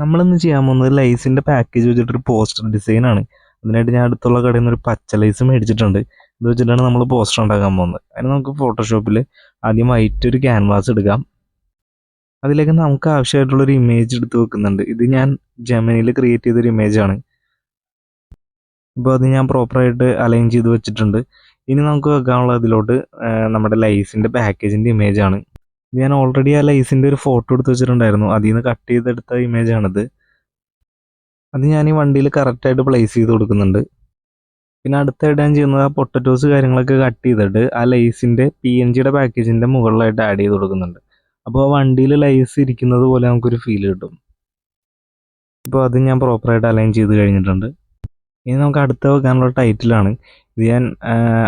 നമ്മളിന്ന് ചെയ്യാൻ പോകുന്നത് ലൈസിൻ്റെ പാക്കേജ് വെച്ചിട്ടൊരു പോസ്റ്റർ ഡിസൈനാണ്. അതിനായിട്ട് ഞാൻ അടുത്തുള്ള കടയിൽ നിന്ന് ഒരു പച്ച ലൈസ് മേടിച്ചിട്ടുണ്ട്. ഇത് വെച്ചിട്ടാണ് നമ്മൾ പോസ്റ്റർ ഉണ്ടാക്കാൻ പോകുന്നത്. അതിന് നമുക്ക് ഫോട്ടോഷോപ്പിൽ ആദ്യം വൈറ്റ് ഒരു ക്യാൻവാസ് എടുക്കാം. അതിലേക്ക് നമുക്ക് ആവശ്യമായിട്ടുള്ളൊരു ഇമേജ് എടുത്ത് വെക്കുന്നുണ്ട്. ഇത് ഞാൻ ജെമിനിയിൽ ക്രിയേറ്റ് ചെയ്തൊരു ഇമേജാണ്. ഇപ്പോൾ അത് ഞാൻ പ്രോപ്പറായിട്ട് അലൈൻ ചെയ്ത് വെച്ചിട്ടുണ്ട്. ഇനി നമുക്ക് വെക്കാനുള്ള അതിലോട്ട് നമ്മുടെ ലൈസിൻ്റെ പാക്കേജിൻ്റെ ഇമേജാണ്. ഞാൻ ഓൾറെഡി ആ ലൈസിൻ്റെ ഒരു ഫോട്ടോ എടുത്ത് വെച്ചിട്ടുണ്ടായിരുന്നു. അതിൽ നിന്ന് കട്ട് ചെയ്തെടുത്ത ഇമേജാണിത്. അത് ഞാൻ ഈ വണ്ടിയിൽ കറക്റ്റായിട്ട് പ്ലേസ് ചെയ്ത് കൊടുക്കുന്നുണ്ട്. പിന്നെ അടുത്തായിട്ട് ഞാൻ ചെയ്യുന്നത് ആ പൊട്ടറ്റോസ് കാര്യങ്ങളൊക്കെ കട്ട് ചെയ്തിട്ട് ആ ലൈസിൻ്റെ PNGയുടെ പാക്കേജിൻ്റെ മുകളിലായിട്ട് ആഡ് ചെയ്ത് കൊടുക്കുന്നുണ്ട്. അപ്പോൾ ആ വണ്ടിയിൽ ലൈസ് ഇരിക്കുന്നത് പോലെ നമുക്കൊരു ഫീൽ കിട്ടും. ഇപ്പോൾ അത് ഞാൻ പ്രോപ്പറായിട്ട് അലൈൻ ചെയ്ത് കഴിഞ്ഞിട്ടുണ്ട്. ഇനി നമുക്ക് അടുത്ത വെക്കാനുള്ള ടൈറ്റിലാണ്. ഇത് ഞാൻ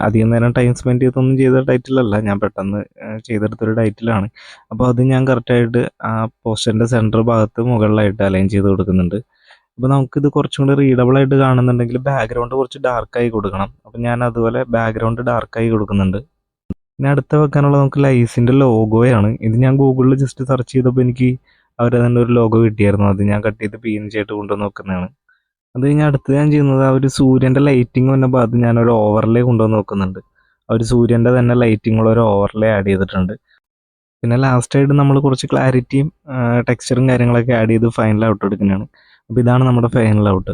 അധികം നേരം ടൈം സ്പെൻഡ് ചെയ്തൊന്നും ചെയ്ത ടൈറ്റിലല്ല, ഞാൻ പെട്ടെന്ന് ചെയ്തെടുത്തൊരു ടൈറ്റിലാണ്. അപ്പോൾ അത് ഞാൻ കറക്റ്റായിട്ട് ആ പോസ്റ്ററിൻ്റെ സെൻറ്റർ ഭാഗത്ത് മുകളിലായിട്ട് അലൈൻ ചെയ്ത് കൊടുക്കുന്നുണ്ട്. അപ്പോൾ നമുക്കിത് കുറച്ചും കൂടി റീഡബിളായിട്ട് കാണുന്നുണ്ടെങ്കിൽ ബാക്ക്ഗ്രൗണ്ട് കുറച്ച് ഡാർക്കായി കൊടുക്കണം. അപ്പോൾ ഞാൻ അതുപോലെ ബാക്ക്ഗ്രൗണ്ട് ഡാർക്കായി കൊടുക്കുന്നുണ്ട്. പിന്നെ അടുത്ത വെക്കാനുള്ളത് നമുക്ക് ലൈസിൻ്റെ ലോഗോയാണ്. ഇത് ഞാൻ ഗൂഗിളിൽ ജസ്റ്റ് സെർച്ച് ചെയ്തപ്പോൾ എനിക്ക് അവർ തന്നെ ഒരു ലോഗോ കിട്ടിയായിരുന്നു. അത് ഞാൻ കട്ട് ചെയ്ത് PNG ആയിട്ട് കൊണ്ടുവന്ന് വെക്കുന്നതാണ്. അത് കഴിഞ്ഞ് അടുത്ത് ഞാൻ ചെയ്യുന്നത് ആ ഒരു സൂര്യൻ്റെ ലൈറ്റിംഗ് വന്നപ്പോൾ അത് ഞാനൊരു ഓവർലേ കൊണ്ടുവന്ന് വെക്കുന്നുണ്ട്. ആ ഒരു സൂര്യൻ്റെ തന്നെ ലൈറ്റിങ്ങുള്ള ഒരു ഓവർലേ ആഡ് ചെയ്തിട്ടുണ്ട്. പിന്നെ ലാസ്റ്റായിട്ട് നമ്മൾ കുറച്ച് ക്ലാരിറ്റിയും ടെക്സ്ചറും കാര്യങ്ങളൊക്കെ ആഡ് ചെയ്ത് ഫൈനൽ ഔട്ട് എടുക്കുന്നതാണ്. അപ്പോൾ ഇതാണ് നമ്മുടെ ഫൈനൽ ഔട്ട്.